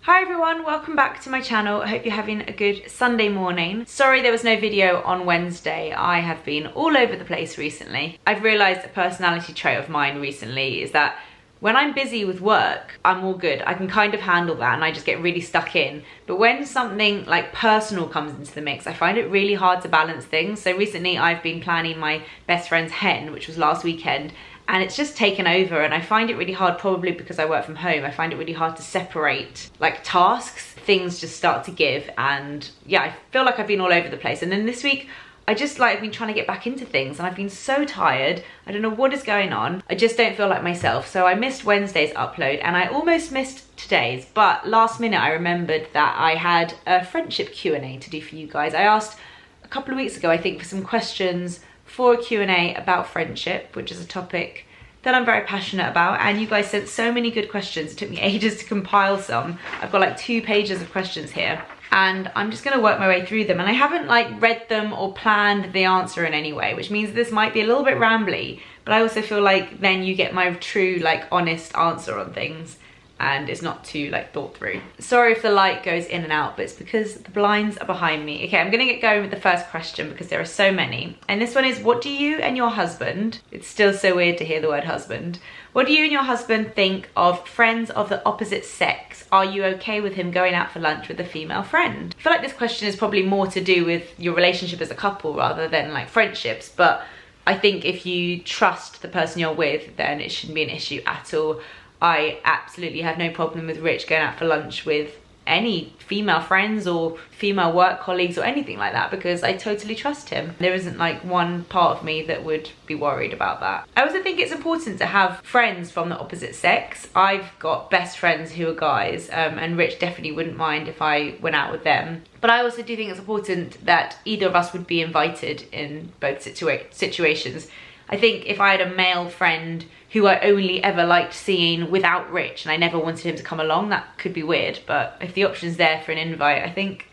Hi everyone, welcome back to my channel. I hope you're having a good Sunday morning. Sorry there was no video on Wednesday. I have been all over the place recently. I've realised a personality trait of mine recently is that when I'm busy with work, I'm all good. I can kind of handle that and I just get really stuck in. But when something like personal comes into the mix, I find it really hard to balance things. So recently I've been planning my best friend's hen, which was last weekend, and it's just taken over, and I find it really hard, probably because I work from home. I find it really hard to separate like tasks. Things just start to give, and yeah, I feel like I've been all over the place. And then this week I've been trying to get back into things, and I've been so tired. I don't know what is going on. I just don't feel like myself. So I missed Wednesday's upload and I almost missed today's, but last minute I remembered that I had a friendship Q&A to do for you guys. I asked a couple of weeks ago, I think, for some questions for a Q&A about friendship, which is a topic that I'm very passionate about, and you guys sent so many good questions. It took me ages to compile some. I've got like 2 pages of questions here, and I'm just gonna work my way through them. And I haven't like read them or planned the answer in any way, which means this might be a little bit rambly, but I also feel like then you get my true, like, honest answer on things, and it's not too like thought through. Sorry if the light goes in and out, but it's because the blinds are behind me. Okay, I'm gonna get going with the first question because there are so many. And this one is, what do you and your husband, it's still so weird to hear the word husband, what do you and your husband think of friends of the opposite sex? Are you okay with him going out for lunch with a female friend? I feel like this question is probably more to do with your relationship as a couple rather than like friendships, but I think if you trust the person you're with, then it shouldn't be an issue at all. I absolutely have no problem with Rich going out for lunch with any female friends or female work colleagues or anything like that, because I totally trust him. There isn't like one part of me that would be worried about that. I also think it's important to have friends from the opposite sex. I've got best friends who are guys, and Rich definitely wouldn't mind if I went out with them. But I also do think it's important that either of us would be invited in both situations. I think if I had a male friend who I only ever liked seeing without Rich and I never wanted him to come along, that could be weird. But if the option's there for an invite, I think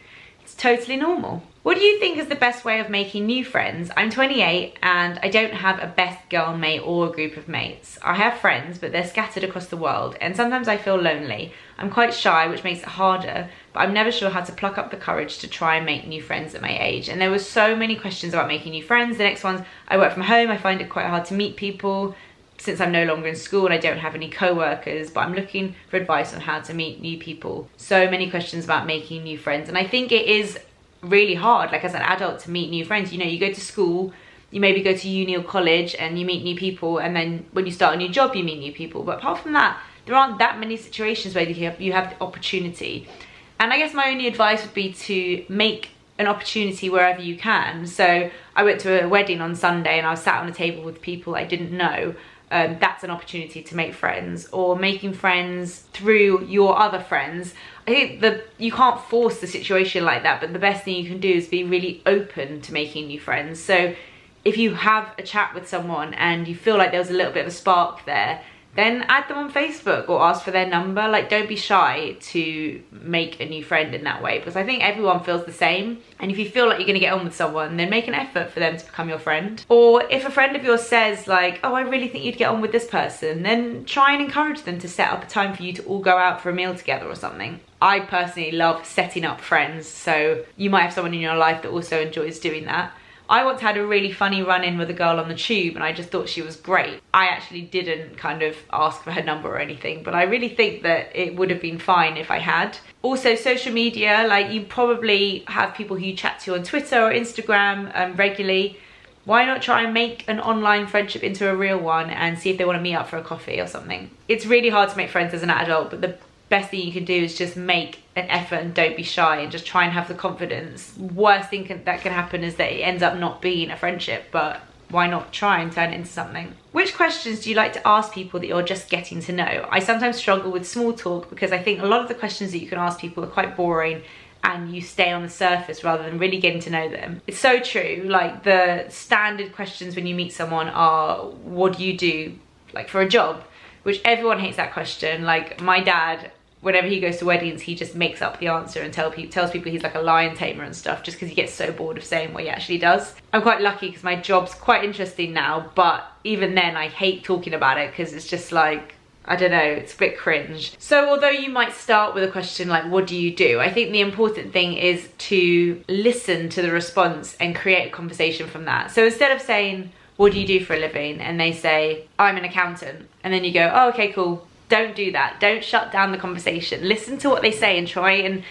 it's totally normal. What do you think is the best way of making new friends? I'm 28 and I don't have a best girl mate or a group of mates. I have friends, but they're scattered across the world, and sometimes I feel lonely. I'm quite shy, which makes it harder, but I'm never sure how to pluck up the courage to try and make new friends at my age. And there were so many questions about making new friends. The next one's, I work from home, I find it quite hard to meet people since I'm no longer in school and I don't have any co-workers, but I'm looking for advice on how to meet new people. So many questions about making new friends, and I think it is really hard, like as an adult, to meet new friends. You know, you go to school, you maybe go to uni or college and you meet new people, and then when you start a new job you meet new people, but apart from that there aren't that many situations where you have the opportunity. And I guess my only advice would be to make an opportunity wherever you can. So I went to a wedding on Sunday and I was sat on a table with people I didn't know. That's an opportunity to make friends, or making friends through your other friends. I think you can't force the situation like that, but the best thing you can do is be really open to making new friends. So if you have a chat with someone and you feel like there was a little bit of a spark there, then add them on Facebook or ask for their number. Like, don't be shy to make a new friend in that way, because I think everyone feels the same. And if you feel like you're gonna get on with someone, then make an effort for them to become your friend. Or if a friend of yours says like, oh, I really think you'd get on with this person, then try and encourage them to set up a time for you to all go out for a meal together or something. I personally love setting up friends, so you might have someone in your life that also enjoys doing that. I once had a really funny run-in with a girl on the tube and I just thought she was great. I actually didn't kind of ask for her number or anything, but I really think that it would have been fine if I had. Also, social media, like, you probably have people who you chat to on Twitter or Instagram regularly. Why not try and make an online friendship into a real one and see if they want to meet up for a coffee or something? It's really hard to make friends as an adult, but the best thing you can do is just make an effort and don't be shy and just try and have the confidence. Worst thing that can happen is that it ends up not being a friendship, but why not try and turn it into something? Which questions do you like to ask people that you're just getting to know? I sometimes struggle with small talk because I think a lot of the questions that you can ask people are quite boring and you stay on the surface rather than really getting to know them. It's so true. Like, the standard questions when you meet someone are, what do you do like for a job? Which everyone hates that question. Like, my dad, whenever he goes to weddings, he just makes up the answer and tells people he's like a lion tamer and stuff, just because he gets so bored of saying what he actually does. I'm quite lucky because my job's quite interesting now, but even then I hate talking about it because it's just like, I don't know, it's a bit cringe. So although you might start with a question like, what do you do? I think the important thing is to listen to the response and create a conversation from that. So instead of saying, what do you do for a living? And they say, I'm an accountant. And then you go, oh, okay, cool. Don't do that. Don't shut down the conversation. Listen to what they say and try and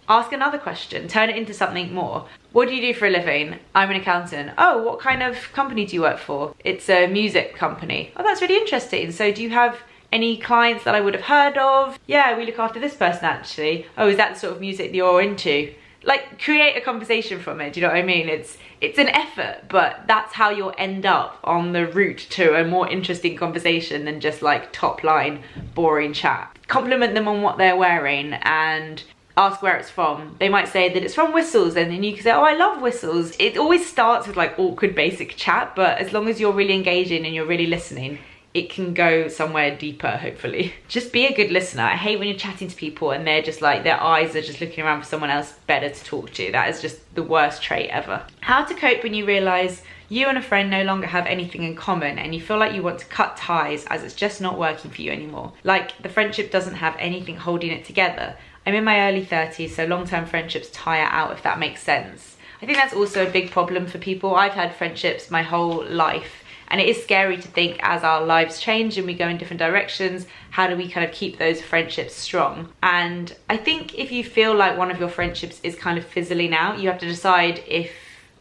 ask another question. Turn it into something more. What do you do for a living? I'm an accountant. Oh, what kind of company do you work for? It's a music company. Oh, that's really interesting. So do you have any clients that I would have heard of? Yeah, we look after this person actually. Oh, is that the sort of music that you're into? Like, create a conversation from it, do you know what I mean? It's an effort, but that's how you'll end up on the route to a more interesting conversation than just like top line, boring chat. Compliment them on what they're wearing and ask where it's from. They might say that it's from Whistles, and then you can say, oh, I love Whistles. It always starts with like awkward basic chat, but as long as you're really engaging and you're really listening, it can go somewhere deeper, hopefully. Just be a good listener. I hate when you're chatting to people and they're just like, their eyes are just looking around for someone else better to talk to. That is just the worst trait ever. How to cope when you realise you and a friend no longer have anything in common and you feel like you want to cut ties as it's just not working for you anymore. Like, the friendship doesn't have anything holding it together. I'm in my early 30s, so long-term friendships tire out, if that makes sense. I think that's also a big problem for people. I've had friendships my whole life, and it is scary to think as our lives change and we go in different directions, how do we kind of keep those friendships strong? And I think if you feel like one of your friendships is kind of fizzling out, you have to decide if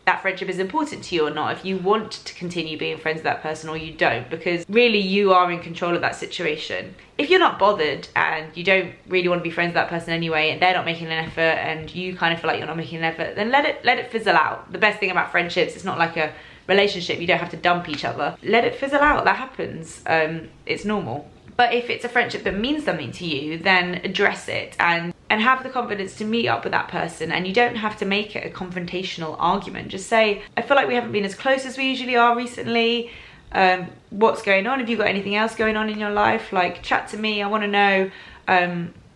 that friendship is important to you or not, if you want to continue being friends with that person or you don't, because really you are in control of that situation. If you're not bothered and you don't really want to be friends with that person anyway and they're not making an effort and you kind of feel like you're not making an effort, then let it fizzle out. The best thing about friendships, it's not like a relationship, you don't have to dump each other. Let it fizzle out, that happens. It's normal. But if it's a friendship that means something to you, then address it and have the confidence to meet up with that person. And you don't have to make it a confrontational argument. Just say, I feel like we haven't been as close as we usually are recently. What's going on? Have you got anything else going on in your life? Like, chat to me, I want to know.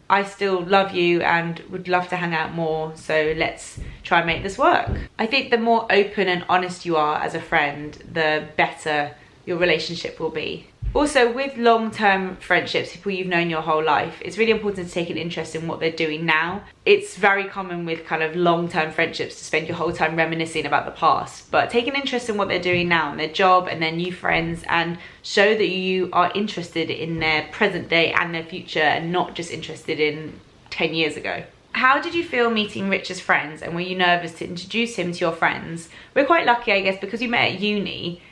I still love you and would love to hang out more, so let's try and make this work. I think the more open and honest you are as a friend, the better your relationship will be. Also, with long-term friendships, people you've known your whole life, it's really important to take an interest in what they're doing now. It's very common with kind of long-term friendships to spend your whole time reminiscing about the past, but take an interest in what they're doing now and their job and their new friends, and show that you are interested in their present day and their future and not just interested in 10 years ago. How did you feel meeting Rich's friends, and were you nervous to introduce him to your friends? We're quite lucky, I guess, because we met at uni.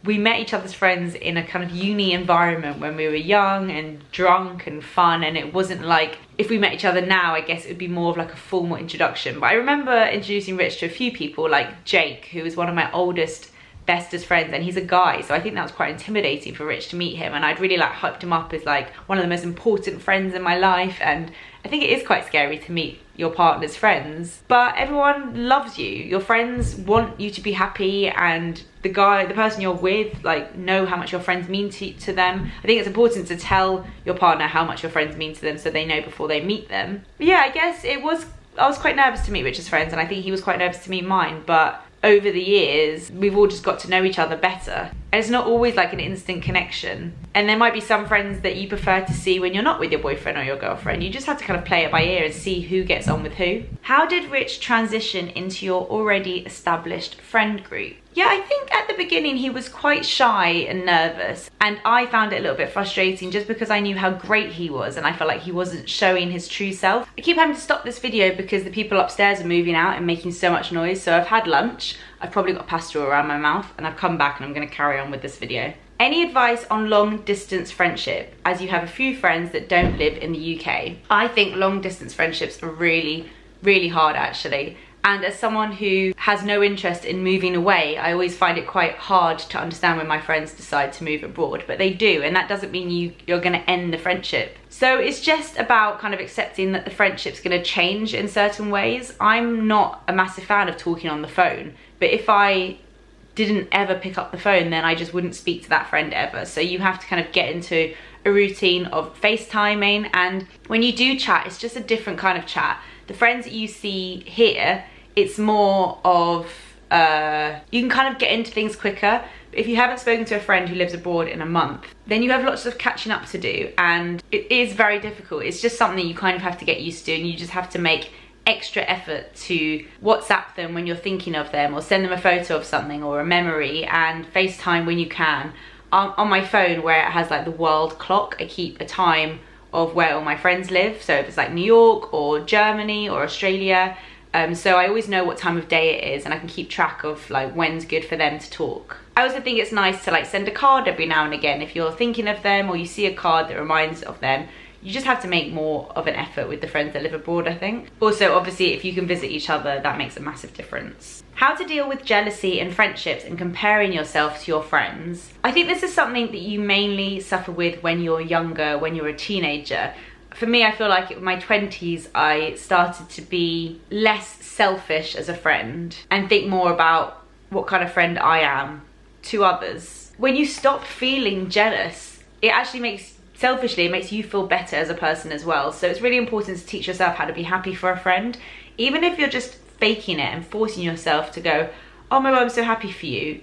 We met each other's friends in a kind of uni environment when we were young and drunk and fun, and it wasn't like, if we met each other now, I guess it would be more of like a formal introduction. But I remember introducing Rich to a few people, like Jake, who was one of my oldest, bestest friends, and he's a guy, so I think that was quite intimidating for Rich to meet him, and I'd really like hyped him up as like one of the most important friends in my life. And I think it is quite scary to meet your partner's friends, but everyone loves you. Your friends want you to be happy, and the person you're with, like, know how much your friends mean to them. I think it's important to tell your partner how much your friends mean to them so they know before they meet them. But yeah, I guess I was quite nervous to meet Richard's friends, and I think he was quite nervous to meet mine, but over the years, we've all just got to know each other better. And it's not always like an instant connection. And there might be some friends that you prefer to see when you're not with your boyfriend or your girlfriend. You just have to kind of play it by ear and see who gets on with who. How did Rich transition into your already established friend group? Yeah, I think at the beginning he was quite shy and nervous, and I found it a little bit frustrating just because I knew how great he was and I felt like he wasn't showing his true self. I keep having to stop this video because the people upstairs are moving out and making so much noise, so I've had lunch, I've probably got pasta around my mouth, and I've come back and I'm going to carry on with this video. Any advice on long distance friendship, as you have a few friends that don't live in the UK? I think long distance friendships are really, really hard actually. And as someone who has no interest in moving away, I always find it quite hard to understand when my friends decide to move abroad, but they do, and that doesn't mean you're going to end the friendship. So it's just about kind of accepting that the friendship's going to change in certain ways. I'm not a massive fan of talking on the phone, but if I didn't ever pick up the phone, then I just wouldn't speak to that friend ever. So you have to kind of get into a routine of FaceTiming, and when you do chat, it's just a different kind of chat. The friends that you see here, it's more of, you can kind of get into things quicker, But if you haven't spoken to a friend who lives abroad in a month, then you have lots of catching up to do, and it is very difficult. It's just something you kind of have to get used to, and you just have to make extra effort to WhatsApp them when you're thinking of them, or send them a photo of something or a memory, and FaceTime when you can. On my phone, where it has like the world clock, I keep a time of where all my friends live. So if it's like New York or Germany or Australia, so I always know what time of day it is, and I can keep track of like when's good for them to talk. I also think it's nice to like send a card every now and again if you're thinking of them, or you see a card that reminds of them. You just have to make more of an effort with the friends that live abroad, I think. Also, obviously, if you can visit each other, that makes a massive difference. How to deal with jealousy in friendships and comparing yourself to your friends. I think this is something that you mainly suffer with when you're younger, when you're a teenager. For me, I feel like in my 20s, I started to be less selfish as a friend and think more about what kind of friend I am to others. When you stop feeling jealous, it actually makes selfishly, it makes you feel better as a person as well. So it's really important to teach yourself how to be happy for a friend. Even if you're just faking it and forcing yourself to go, oh my God, I'm so happy for you.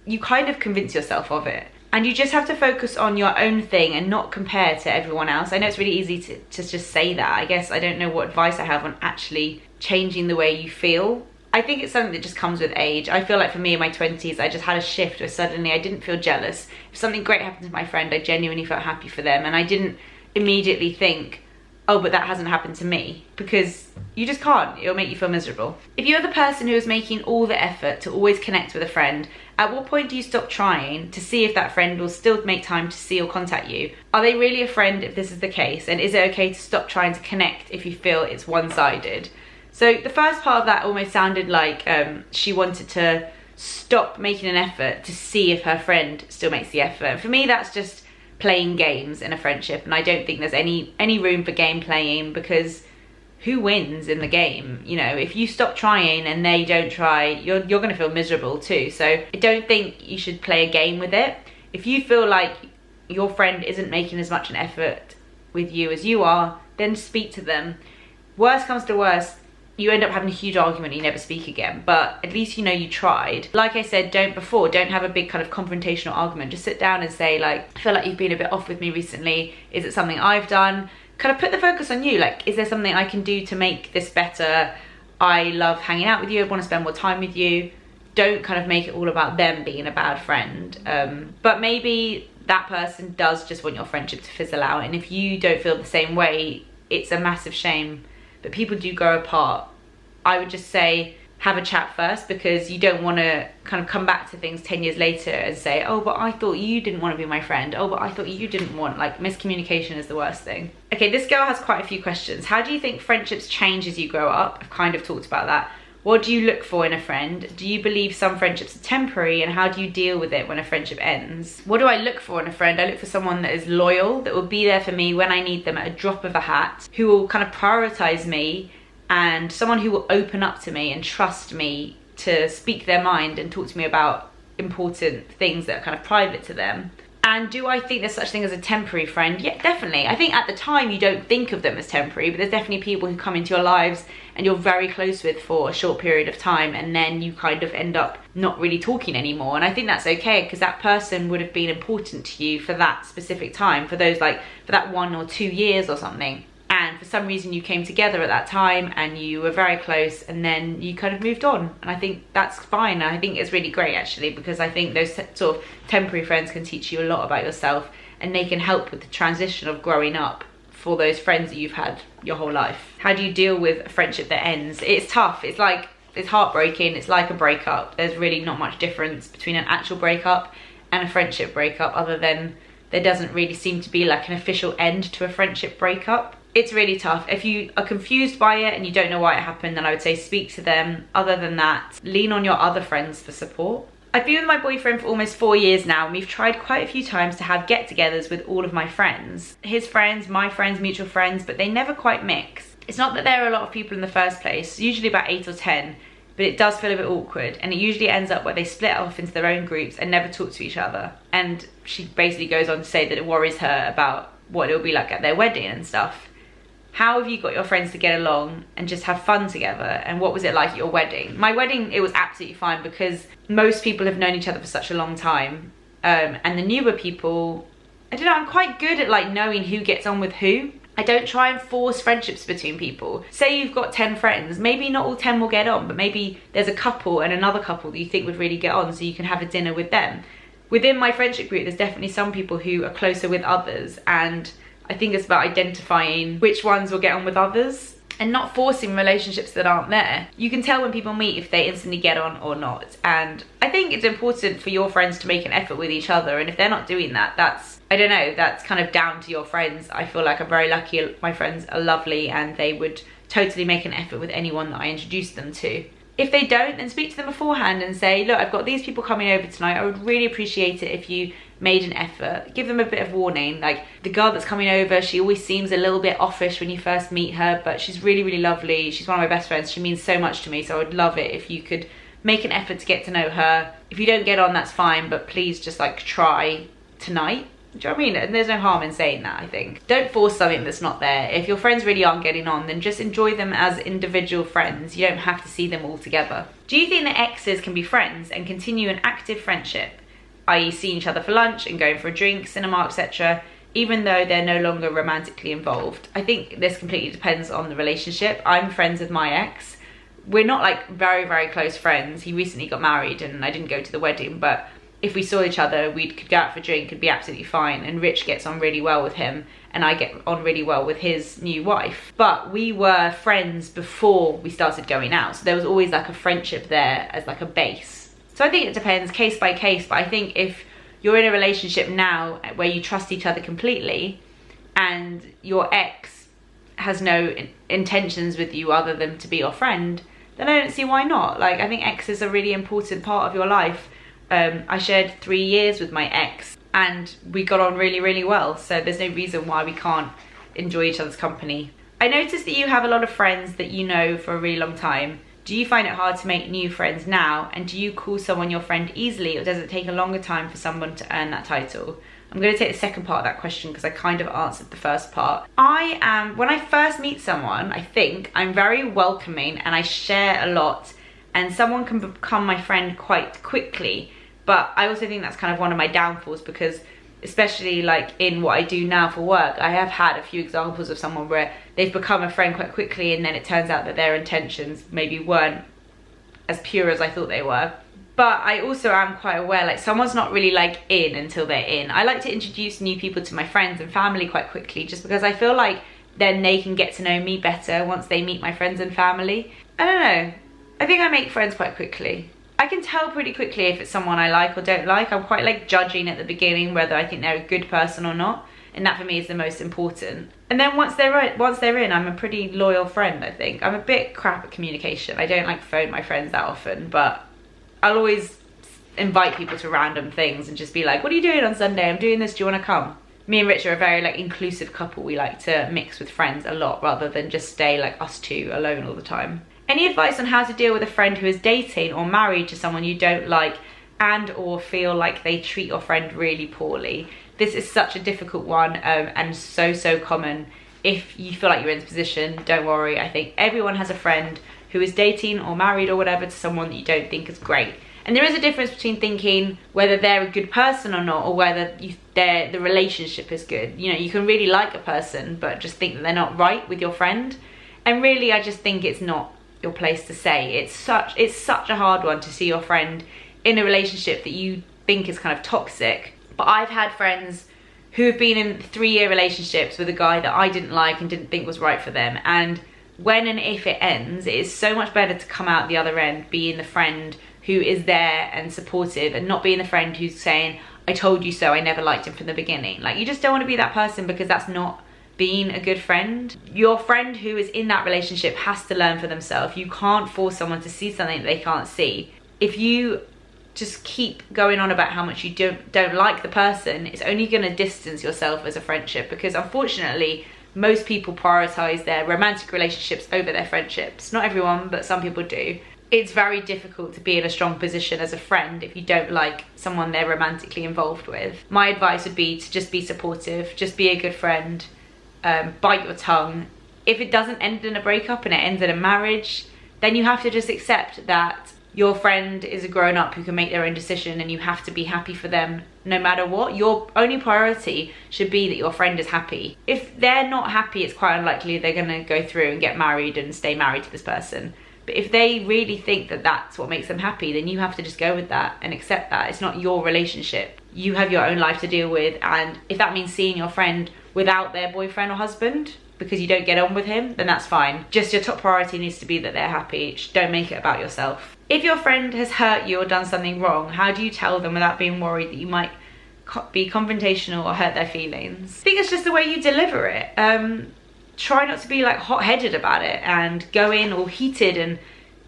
You kind of convince yourself of it. And you just have to focus on your own thing and not compare to everyone else. I know it's really easy to just say that. I guess I don't know what advice I have on actually changing the way you feel. I think it's something that just comes with age. I feel like for me in my 20s, I just had a shift where suddenly I didn't feel jealous. If something great happened to my friend, I genuinely felt happy for them. And I didn't immediately think, oh, but that hasn't happened to me. Because you just can't. It'll make you feel miserable. If you're the person who is making all the effort to always connect with a friend, at what point do you stop trying to see if that friend will still make time to see or contact you? Are they really a friend if this is the case? And is it okay to stop trying to connect if you feel it's one-sided? So the first part of that almost sounded like she wanted to stop making an effort to see if her friend still makes the effort. And for me, that's just playing games in a friendship, and I don't think there's any room for game playing, because who wins in the game? You know, if you stop trying and they don't try, you're going to feel miserable too. So I don't think you should play a game with it. If you feel like your friend isn't making as much an effort with you as you are, then speak to them. Worst comes to worst, you end up having a huge argument and you never speak again, but at least you know you tried. Like I said, don't have a big kind of confrontational argument. Just sit down and say, like, I feel like you've been a bit off with me recently. Is it something I've done? Kind of put the focus on you. Like, is there something I can do to make this better? I love hanging out with you. I want to spend more time with you. Don't kind of make it all about them being a bad friend. But maybe that person does just want your friendship to fizzle out. And if you don't feel the same way, it's a massive shame. But people do grow apart. I would just say have a chat first, because you don't want to kind of come back to things 10 years later and say, oh, but I thought you didn't want to be my friend. Oh, but I thought you didn't want, like, miscommunication is the worst thing. Okay, this girl has quite a few questions. How do you think friendships change as you grow up? I've kind of talked about that. What do you look for in a friend? Do you believe some friendships are temporary, and how do you deal with it when a friendship ends? What do I look for in a friend? I look for someone that is loyal, that will be there for me when I need them at a drop of a hat, who will kind of prioritize me, and someone who will open up to me and trust me to speak their mind and talk to me about important things that are kind of private to them. And do I think there's such thing as a temporary friend? Yeah, definitely. I think at the time you don't think of them as temporary, but there's definitely people who come into your lives and you're very close with for a short period of time, and then you kind of end up not really talking anymore. And I think that's okay, because that person would have been important to you for that specific time, for that 1 or 2 years or something. And for some reason you came together at that time and you were very close, and then you kind of moved on. And I think that's fine. And I think it's really great, actually, because I think those sort of temporary friends can teach you a lot about yourself, and they can help with the transition of growing up for those friends that you've had your whole life. How do you deal with a friendship that ends? It's tough. It's heartbreaking. It's like a breakup. There's really not much difference between an actual breakup and a friendship breakup, other than there doesn't really seem to be like an official end to a friendship breakup. It's really tough. If you are confused by it and you don't know why it happened, then I would say speak to them. Other than that, lean on your other friends for support. I've been with my boyfriend for almost 4 years now, and we've tried quite a few times to have get-togethers with all of my friends. His friends, my friends, mutual friends, but they never quite mix. It's not that there are a lot of people in the first place, usually about 8 or 10, but it does feel a bit awkward, and it usually ends up where they split off into their own groups and never talk to each other. And she basically goes on to say that it worries her about what it'll be like at their wedding and stuff. how have you got your friends to get along and just have fun together? And what was it like at your wedding? My wedding, it was absolutely fine because most people have known each other for such a long time. And the newer people, I don't know, I'm quite good at like knowing who gets on with who. I don't try and force friendships between people. Say you've got 10 friends, maybe not all 10 will get on, but maybe there's a couple and another couple that you think would really get on, so you can have a dinner with them. Within my friendship group, there's definitely some people who are closer with others, and I think it's about identifying which ones will get on with others and not forcing relationships that aren't there. You can tell when people meet if they instantly get on or not. And I think it's important for your friends to make an effort with each other. And if they're not doing that, that's, I don't know, that's kind of down to your friends. I feel like I'm very lucky. My friends are lovely and they would totally make an effort with anyone that I introduce them to. If they don't, then speak to them beforehand and say, look, I've got these people coming over tonight. I would really appreciate it if you made an effort. Give them a bit of warning. Like, the girl that's coming over, she always seems a little bit offish when you first meet her, but she's really, really lovely. She's one of my best friends. She means so much to me, so I would love it if you could make an effort to get to know her. If you don't get on, that's fine, but please just like try tonight. Do you know what I mean? And there's no harm in saying that, I think. Don't force something that's not there. If your friends really aren't getting on, then just enjoy them as individual friends. You don't have to see them all together. Do you think that exes can be friends and continue an active friendship, i.e. seeing each other for lunch and going for a drink, cinema, etc., even though they're no longer romantically involved? I think this completely depends on the relationship. I'm friends with my ex. We're not like very, very close friends. He recently got married and I didn't go to the wedding, but if we saw each other, we could go out for a drink and be absolutely fine. And Rich gets on really well with him and I get on really well with his new wife. But we were friends before we started going out. So there was always like a friendship there as like a base. So I think it depends case by case. But I think if you're in a relationship now where you trust each other completely and your ex has no intentions with you other than to be your friend, then I don't see why not. Like, I think exes are a really important part of your life. I shared 3 years with my ex and we got on really, really well. So there's no reason why we can't enjoy each other's company. I noticed that you have a lot of friends that you know for a really long time. Do you find it hard to make new friends now? And do you call someone your friend easily, or does it take a longer time for someone to earn that title? I'm going to take the second part of that question because I kind of answered the first part. When I first meet someone, I think I'm very welcoming and I share a lot, and someone can become my friend quite quickly. But I also think that's kind of one of my downfalls, because especially like in what I do now for work, I have had a few examples of someone where they've become a friend quite quickly and then it turns out that their intentions maybe weren't as pure as I thought they were. But I also am quite aware, like, someone's not really like in until they're in. I like to introduce new people to my friends and family quite quickly, just because I feel like then they can get to know me better once they meet my friends and family. I don't know. I think I make friends quite quickly. I can tell pretty quickly if it's someone I like or don't like. I'm quite like judging at the beginning whether I think they're a good person or not. And that for me is the most important. And then once they're in, I'm a pretty loyal friend, I think. I'm a bit crap at communication. I don't like phone my friends that often, but I'll always invite people to random things and just be like, what are you doing on Sunday? I'm doing this, do you want to come? Me and Rich are a very like inclusive couple. We like to mix with friends a lot rather than just stay like us two alone all the time. Any advice on how to deal with a friend who is dating or married to someone you don't like and or feel like they treat your friend really poorly? This is such a difficult one and so common. If you feel like you're in this position, don't worry. I think everyone has a friend who is dating or married or whatever to someone that you don't think is great. And there is a difference between thinking whether they're a good person or not, or whether the relationship is good. You know, you can really like a person but just think that they're not right with your friend. And really, I just think it's not your place to say. It's such a hard one to see your friend in a relationship that you think is kind of toxic. But I've had friends who have been in 3-year relationships with a guy that I didn't like and didn't think was right for them, and when and if it ends, it is so much better to come out the other end being the friend who is there and supportive, and not being the friend who's saying, I told you so, I never liked him from the beginning. Like, you just don't want to be that person, because that's not being a good friend. Your friend who is in that relationship has to learn for themselves. You can't force someone to see something that they can't see. If you just keep going on about how much you don't like the person, it's only going to distance yourself as a friendship, because unfortunately most people prioritize their romantic relationships over their friendships. Not everyone, but some people do. It's very difficult to be in a strong position as a friend if you don't like someone they're romantically involved with. My advice would be to just be supportive, just be a good friend, bite your tongue, If it doesn't end in a breakup and it ends in a marriage, then you have to just accept that your friend is a grown-up who can make their own decision, and you have to be happy for them no matter what. Your only priority should be that your friend is happy. If they're not happy, it's quite unlikely they're going to go through and get married and stay married to this person. But if they really think that that's what makes them happy, then you have to just go with that and accept that. It's not your relationship. You have your own life to deal with, and if that means seeing your friend without their boyfriend or husband because you don't get on with him, then that's fine. Just your top priority needs to be that they're happy. Don't make it about yourself. If your friend has hurt you or done something wrong, how do you tell them without being worried that you might be confrontational or hurt their feelings? I think it's just the way you deliver it. Try not to be like hot-headed about it and go in all heated, and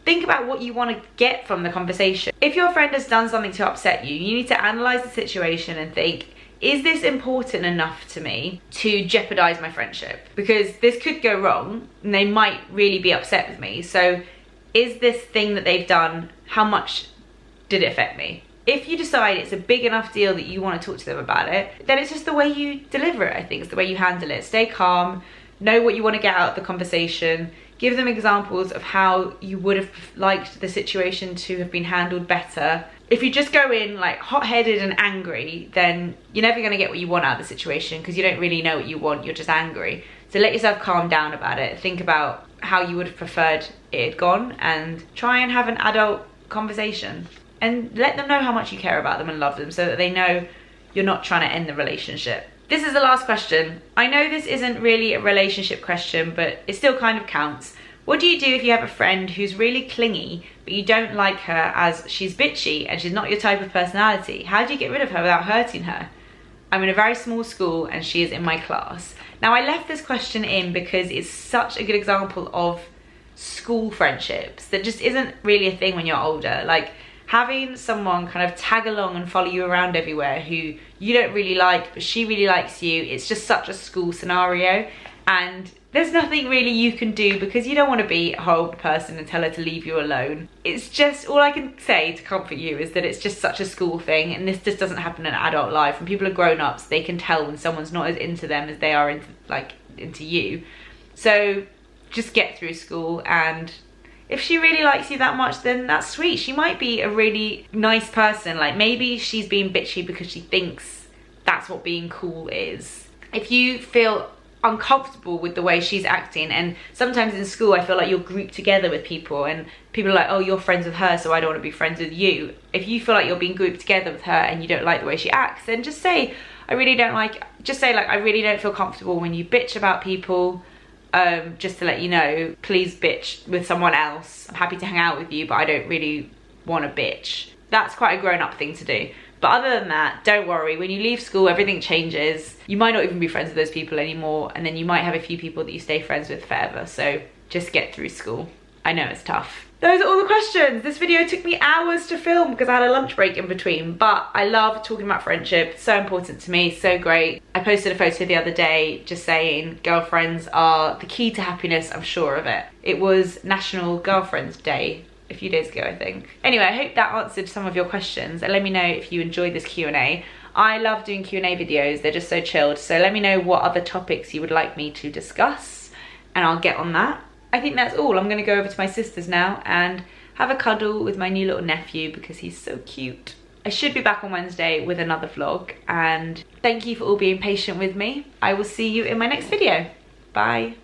think about what you want to get from the conversation. If your friend has done something to upset you, you need to analyze the situation and think, is this important enough to me to jeopardize my friendship? Because this could go wrong and they might really be upset with me. So is this thing that they've done, how much did it affect me? If you decide it's a big enough deal that you want to talk to them about it, then it's just the way you deliver it, I think. It's the way you handle it. Stay calm, know what you want to get out of the conversation, give them examples of how you would have liked the situation to have been handled better. If you just go in like hot-headed and angry, then you're never going to get what you want out of the situation because you don't really know what you want, you're just angry. So let yourself calm down about it. Think about how you would have preferred it had gone and try and have an adult conversation. And let them know how much you care about them and love them so that they know you're not trying to end the relationship. This is the last question. I know this isn't really a relationship question, but it still kind of counts. What do you do if you have a friend who's really clingy, but you don't like her as she's bitchy and she's not your type of personality? How do you get rid of her without hurting her? I'm in a very small school and she is in my class. Now, I left this question in because it's such a good example of school friendships that just isn't really a thing when you're older. Like, having someone kind of tag along and follow you around everywhere who you don't really like, but she really likes you, it's just such a school scenario. And there's nothing really you can do because you don't want to be a horrible person and tell her to leave you alone. It's just, all I can say to comfort you is that it's just such a school thing, and this just doesn't happen in adult life. When people are grown-ups, they can tell when someone's not as into them as they are into you. So just get through school, and if she really likes you that much, then that's sweet. She might be a really nice person. Like, maybe she's being bitchy because she thinks that's what being cool is. If you feel uncomfortable with the way she's acting, and sometimes in school I feel like you're grouped together with people and people are like, oh, you're friends with her, so I don't want to be friends with you. If you feel like you're being grouped together with her and you don't like the way she acts, then just say, I really don't feel comfortable when you bitch about people. Just to let you know, please bitch with someone else. I'm happy to hang out with you, but I don't really want to bitch. That's quite a grown-up thing to do. But other than that, don't worry. When you leave school, everything changes. You might not even be friends with those people anymore, and then you might have a few people that you stay friends with forever. So just get through school. I know it's tough. Those are all the questions. This video took me hours to film because I had a lunch break in between, but I love talking about friendship. It's so important to me, so great. I posted a photo the other day just saying girlfriends are the key to happiness, I'm sure of it. It was National Girlfriends Day a few days ago, I think. Anyway, I hope that answered some of your questions, and let me know if you enjoyed this Q&A. I love doing Q&A videos, they're just so chilled, so let me know what other topics you would like me to discuss, and I'll get on that. I think that's all. I'm gonna go over to my sister's now and have a cuddle with my new little nephew because he's so cute. I should be back on Wednesday with another vlog, and thank you for all being patient with me. I will see you in my next video. Bye.